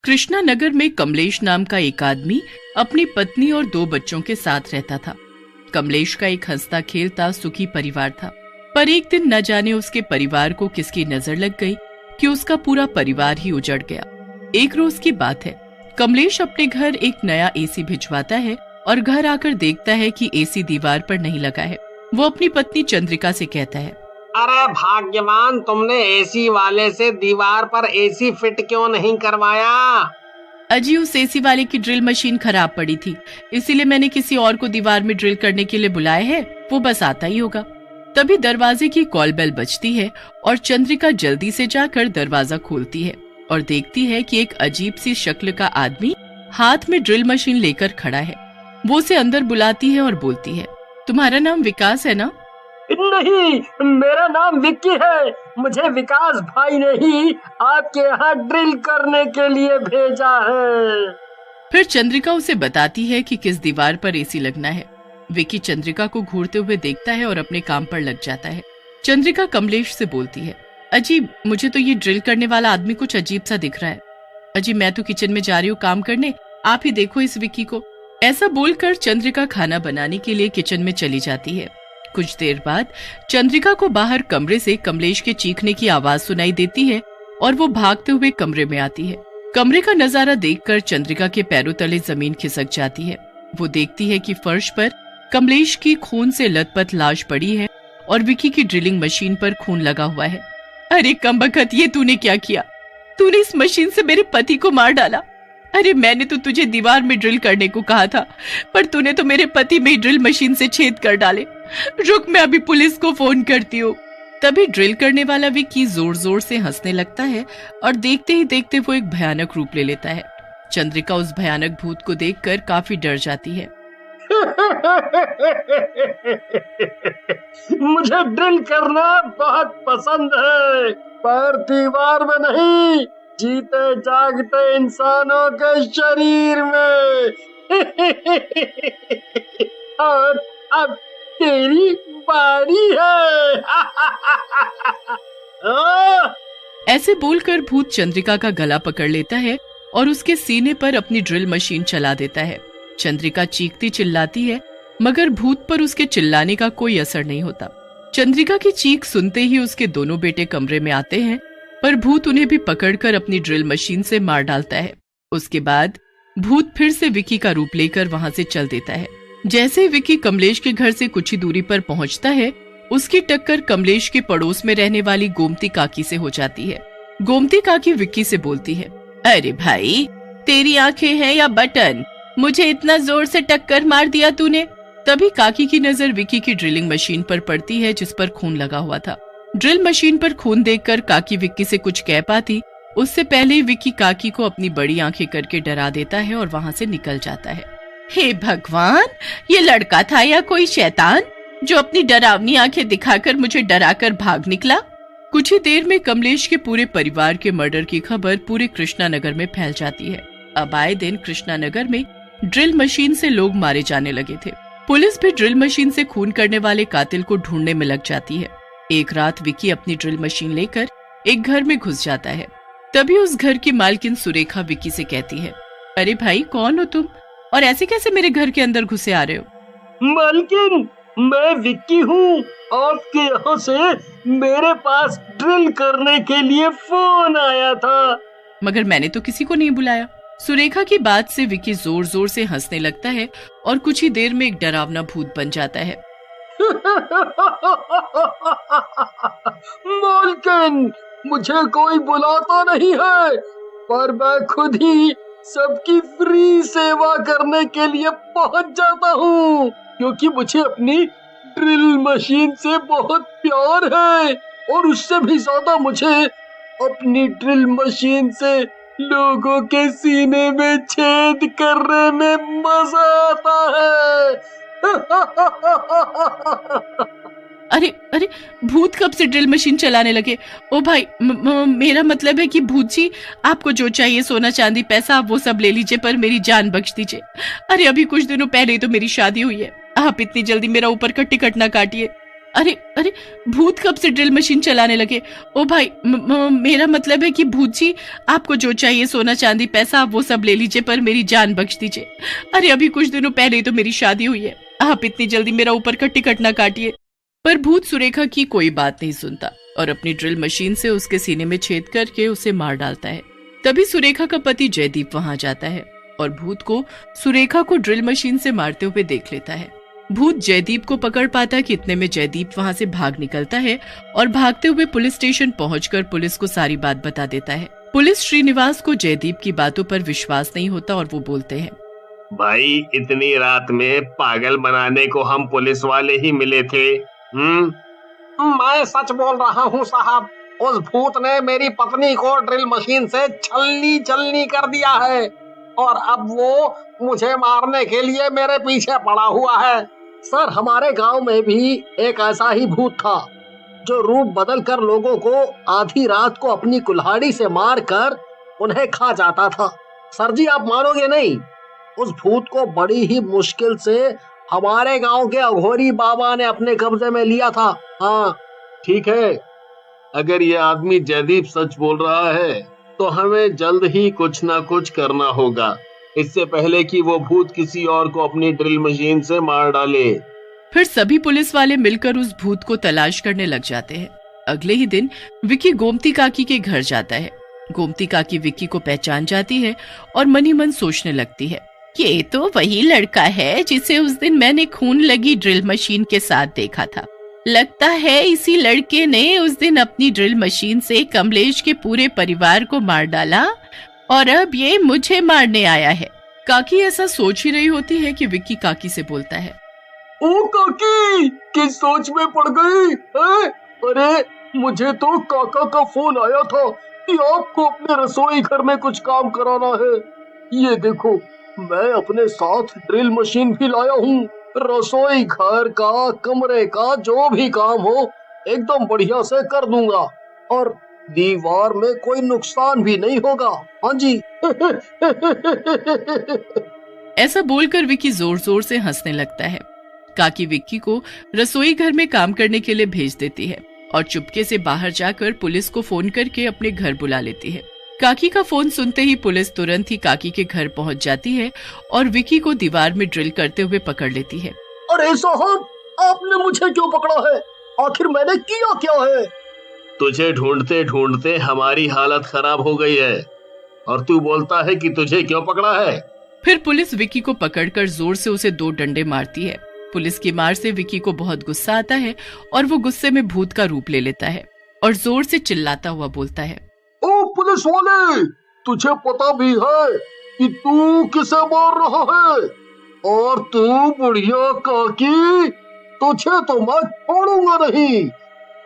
कृष्णा नगर में कमलेश नाम का एक आदमी अपनी पत्नी और 2 बच्चों के साथ रहता था। कमलेश का एक हंसता खेलता सुखी परिवार था, पर एक दिन न जाने उसके परिवार को किसकी नजर लग गई कि उसका पूरा परिवार ही उजड़ गया। एक रोज की बात है, कमलेश अपने घर एक नया एसी भिजवाता है और घर आकर देखता है कि एसी दीवार पर नहीं लगा है। वो अपनी पत्नी चंद्रिका से कहता है, अरे भाग्यवान, तुमने एसी वाले से दीवार पर एसी फिट क्यों नहीं करवाया? अजी, उस एसी वाले की ड्रिल मशीन खराब पड़ी थी, इसीलिए मैंने किसी और को दीवार में ड्रिल करने के लिए बुलाया है, वो बस आता ही होगा। तभी दरवाजे की कॉल बेल बजती है और चंद्रिका जल्दी से जाकर दरवाजा खोलती है और देखती है कि एक अजीब सी शक्ल का आदमी हाथ में ड्रिल मशीन लेकर खड़ा है। वो उसे अंदर बुलाती है और बोलती है, तुम्हारा नाम विकास है ना? नहीं, मेरा नाम विक्की है। मुझे विकास भाई ने ही आपके यहाँ ड्रिल करने के लिए भेजा है। फिर चंद्रिका उसे बताती है कि किस दीवार पर एसी लगना है। विक्की चंद्रिका को घूरते हुए देखता है और अपने काम पर लग जाता है। चंद्रिका कमलेश से बोलती है, अजीब, मुझे तो ये ड्रिल करने वाला आदमी कुछ अजीब सा दिख रहा है। अजी, मैं तो किचन में जा रही हूँ काम करने, आप ही देखो इस विक्की को। ऐसा बोलकर चंद्रिका खाना बनाने के लिए किचन में चली जाती है। कुछ देर बाद चंद्रिका को बाहर कमरे से कमलेश के चीखने की आवाज सुनाई देती है और वो भागते हुए कमरे में आती है। कमरे का नजारा देखकर चंद्रिका के पैरों तले जमीन खिसक जाती है। वो देखती है कि फर्श पर कमलेश की खून से लथपथ लाश पड़ी है और विक्की की ड्रिलिंग मशीन पर खून लगा हुआ है। अरे कमबख्त, ये तूने क्या किया? तूने इस मशीन से मेरे पति को मार डाला। अरे मैंने तो तुझे दीवार में ड्रिल करने को कहा था, पर तूने तो मेरे पति में ड्रिल मशीन से छेद कर डाले। रुक, मैं अभी पुलिस को फोन करती हूँ। तभी ड्रिल करने वाला विक्की जोर जोर से हंसने लगता है और देखते ही देखते वो एक भयानक रूप ले लेता है। चंद्रिका उस भयानक भूत को देखकर काफी डर जाती है। मुझे ड्रिल करना बहुत पसंद है, पर दीवार में नहीं, जीते जागते इंसानों के शरीर में। और अब तेरी बारी है। ऐसे बोलकर भूत चंद्रिका का गला पकड़ लेता है और उसके सीने पर अपनी ड्रिल मशीन चला देता है। चंद्रिका चीखती चिल्लाती है, मगर भूत पर उसके चिल्लाने का कोई असर नहीं होता। चंद्रिका की चीख सुनते ही उसके दोनों बेटे कमरे में आते हैं, पर भूत उन्हें भी पकड़कर अपनी ड्रिल मशीन से मार डालता है। उसके बाद भूत फिर से विक्की का रूप लेकर वहां से चल देता है। जैसे ही विक्की कमलेश के घर से कुछ ही दूरी पर पहुंचता है, उसकी टक्कर कमलेश के पड़ोस में रहने वाली गोमती काकी से हो जाती है। गोमती काकी विक्की से बोलती है, अरे भाई, तेरी आंखें हैं या बटन? मुझे इतना जोर से टक्कर मार दिया तूने। तभी काकी की नजर विक्की की ड्रिलिंग मशीन पर पड़ती है, जिस पर खून लगा हुआ था। ड्रिल मशीन पर खून देखकर काकी विक्की से कुछ कह पाती, उससे पहले ही विक्की काकी को अपनी बड़ी आंखें करके डरा देता है और वहां से निकल जाता है। हे भगवान, ये लड़का था या कोई शैतान जो अपनी डरावनी आंखें दिखाकर मुझे डराकर भाग निकला। कुछ ही देर में कमलेश के पूरे परिवार के मर्डर की खबर पूरे कृष्णा नगर में फैल जाती है। अब आए दिन कृष्णा नगर में ड्रिल मशीन से लोग मारे जाने लगे थे। पुलिस भी ड्रिल मशीन से खून करने वाले कातिल को ढूंढने में लग जाती है। एक रात विक्की अपनी ड्रिल मशीन लेकर एक घर में घुस जाता है। तभी उस घर की मालकिन सुरेखा विक्की से कहती है, अरे भाई, कौन हो तुम और ऐसे कैसे मेरे घर के अंदर घुसे आ रहे हो? मालकिन, मैं विक्की हूँ। आपके यहाँ से मेरे पास ड्रिल करने के लिए फोन आया था। मगर मैंने तो किसी को नहीं बुलाया। सुरेखा की बात से विक्की जोर जोर से हंसने लगता है और कुछ ही देर में एक डरावना भूत बन जाता है। मालकिन, मुझे कोई बुलाता नहीं है, पर मैं खुद ही सबकी फ्री सेवा करने के लिए पहुंच जाता हूँ, क्योंकि मुझे अपनी ड्रिल मशीन से बहुत प्यार है और उससे भी ज्यादा मुझे अपनी ड्रिल मशीन से लोगों के सीने में छेद करने में मजा आता है। अरे अरे, भूत कब से ड्रिल मशीन चलाने लगे? ओ भाई, मेरा मतलब है कि भूत जी, आपको जो चाहिए, सोना चांदी पैसा, आप वो सब ले लीजिए, पर मेरी जान बख्श दीजिए। अरे अभी कुछ दिनों पहले ही तो मेरी शादी हुई है, आप इतनी जल्दी मेरा ऊपर का टिकट ना काटिए। अरे अरे, भूत कब से ड्रिल मशीन चलाने लगे? ओ भाई, मेरा मतलब है कि भूत जी, आपको जो चाहिए सोना चांदी पैसा आप वो सब ले लीजिए, पर मेरी जान बख्श दीजिए। अरे अभी कुछ दिनों पहले ही तो मेरी शादी हुई है, आप इतनी जल्दी मेरा ऊपर का टिकट ना काटिए। पर भूत सुरेखा की कोई बात नहीं सुनता और अपनी ड्रिल मशीन से उसके सीने में छेद करके उसे मार डालता है। तभी सुरेखा का पति जयदीप वहां जाता है और भूत को सुरेखा को ड्रिल मशीन से मारते हुए देख लेता है। भूत जयदीप को पकड़ पाता कि इतने में जयदीप वहां से भाग निकलता है और भागते हुए पुलिस स्टेशन पहुंचकर पुलिस को सारी बात बता देता है। पुलिस श्रीनिवास को जयदीप की बातों पर विश्वास नहीं होता और वो बोलते हैं, भाई इतनी रात में पागल बनाने को हम पुलिस वाले ही मिले थे। मैं सच बोल रहा हूँ साहब, उस भूत ने मेरी पत्नी को ड्रिल मशीन से छलनी छलनी कर दिया है और अब वो मुझे मारने के लिए मेरे पीछे पड़ा हुआ है। सर, हमारे गांव में भी एक ऐसा ही भूत था जो रूप बदल कर लोगों को आधी रात को अपनी कुल्हाड़ी से मार कर उन्हें खा जाता था। सर जी, आप मानोगे नहीं, उस भूत को बड़ी ही मुश्किल से हमारे गांव के अघोरी बाबा ने अपने कब्जे में लिया था। हाँ, ठीक है, अगर ये आदमी जयदीप सच बोल रहा है तो हमें जल्द ही कुछ ना कुछ करना होगा, इससे पहले कि वो भूत किसी और को अपनी ड्रिल मशीन से मार डाले। फिर सभी पुलिस वाले मिलकर उस भूत को तलाश करने लग जाते हैं। अगले ही दिन विक्की गोमती काकी के घर जाता है। गोमती काकी विक्की को पहचान जाती है और मन ही मन सोचने लगती है, ये तो वही लड़का है जिसे उस दिन मैंने खून लगी ड्रिल मशीन के साथ देखा था। लगता है इसी लड़के ने उस दिन अपनी ड्रिल मशीन से कमलेश के पूरे परिवार को मार डाला और अब ये मुझे मारने आया है। काकी ऐसा सोच ही रही होती है कि विक्की काकी से बोलता है, ओ काकी, किस सोच में पड़ गई है? अरे मुझे तो काका का फोन आया था कि आपको अपने रसोई घर में कुछ काम कराना है। ये देखो, मैं अपने साथ ड्रिल मशीन भी लाया हूँ। रसोई घर का, कमरे का जो भी काम हो एकदम बढ़िया से कर दूंगा और दीवार में कोई नुकसान भी नहीं होगा। हाँ जी। ऐसा बोलकर विक्की जोर जोर से हंसने लगता है। काकी विक्की को रसोई घर में काम करने के लिए भेज देती है और चुपके से बाहर जाकर पुलिस को फोन करके अपने घर बुला लेती है। काकी का फोन सुनते ही पुलिस तुरंत ही काकी के घर पहुंच जाती है और विक्की को दीवार में ड्रिल करते हुए पकड़ लेती है। अरे साहब, आपने मुझे क्यों पकड़ा है? आखिर मैंने किया क्या है? तुझे ढूंढते ढूंढते हमारी हालत खराब हो गई है और तू बोलता है कि तुझे क्यों पकड़ा है? फिर पुलिस विक्की को पकड़कर जोर से उसे 2 डंडे मारती है। पुलिस की मार से विक्की को बहुत गुस्सा आता है और वो गुस्से में भूत का रूप ले लेता है और जोर से चिल्लाता हुआ बोलता है, ओ पुलिस वाले, तुझे पता भी है कि तू किसे मार रहा है? और तू बुढ़िया काकी, तुझे तो मैं छोड़ूंगा नहीं।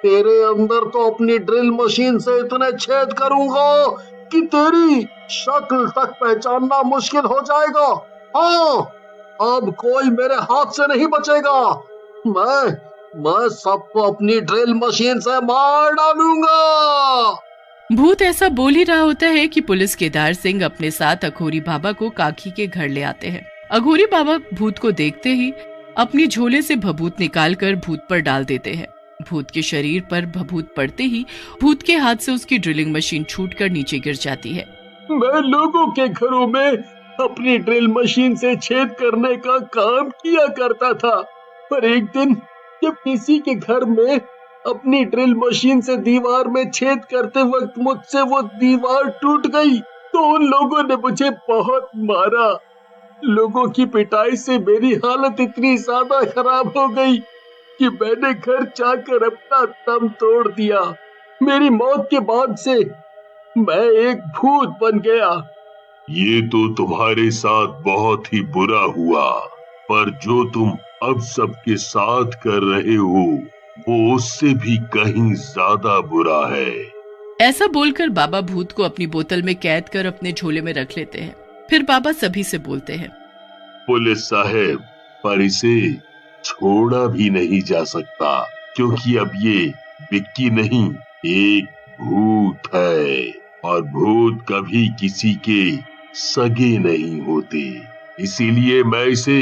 तेरे अंदर तो अपनी ड्रिल मशीन से इतने छेद करूंगा कि तेरी शक्ल तक पहचानना मुश्किल हो जाएगा। हाँ, अब कोई मेरे हाथ से नहीं बचेगा। मैं सबको अपनी ड्रिल मशीन से मार डालूंगा। भूत ऐसा बोल ही रहा होता है कि पुलिस केदार सिंह अपने साथ अघोरी बाबा को काकी के घर ले आते हैं। अघोरी बाबा भूत को देखते ही अपनी झोले से भभूत निकालकर भूत पर डाल देते हैं। भूत के शरीर पर भभूत पड़ते ही भूत के हाथ से उसकी ड्रिलिंग मशीन छूटकर नीचे गिर जाती है। मैं लोगों के घरों में अपनी ड्रिल मशीन से छेद करने का काम किया करता था, पर एक दिन जब किसी के घर में अपनी ड्रिल मशीन से दीवार में छेद करते वक्त मुझसे वो दीवार टूट गई तो उन लोगों ने मुझे बहुत मारा। लोगों की पिटाई से मेरी हालत इतनी ज्यादा खराब हो गई कि मैंने घर जाकर अपना दम तोड़ दिया। मेरी मौत के बाद से मैं एक भूत बन गया। ये तो तुम्हारे साथ बहुत ही बुरा हुआ, पर जो तुम अब सबके साथ कर रहे हो वो उससे भी कहीं ज्यादा बुरा है। ऐसा बोलकर बाबा भूत को अपनी बोतल में कैद कर अपने झोले में रख लेते हैं। फिर बाबा सभी से बोलते हैं, पुलिस साहब, पर इसे छोड़ा भी नहीं जा सकता क्योंकि अब ये विक्की नहीं, एक भूत है और भूत कभी किसी के सगे नहीं होते, इसीलिए मैं इसे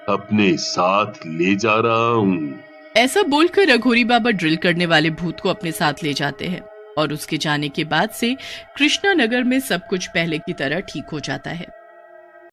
अपने साथ ले जा रहा हूँ। ऐसा बोलकर अघोरी बाबा ड्रिल करने वाले भूत को अपने साथ ले जाते हैं और उसके जाने के बाद से कृष्णा नगर में सब कुछ पहले की तरह ठीक हो जाता है।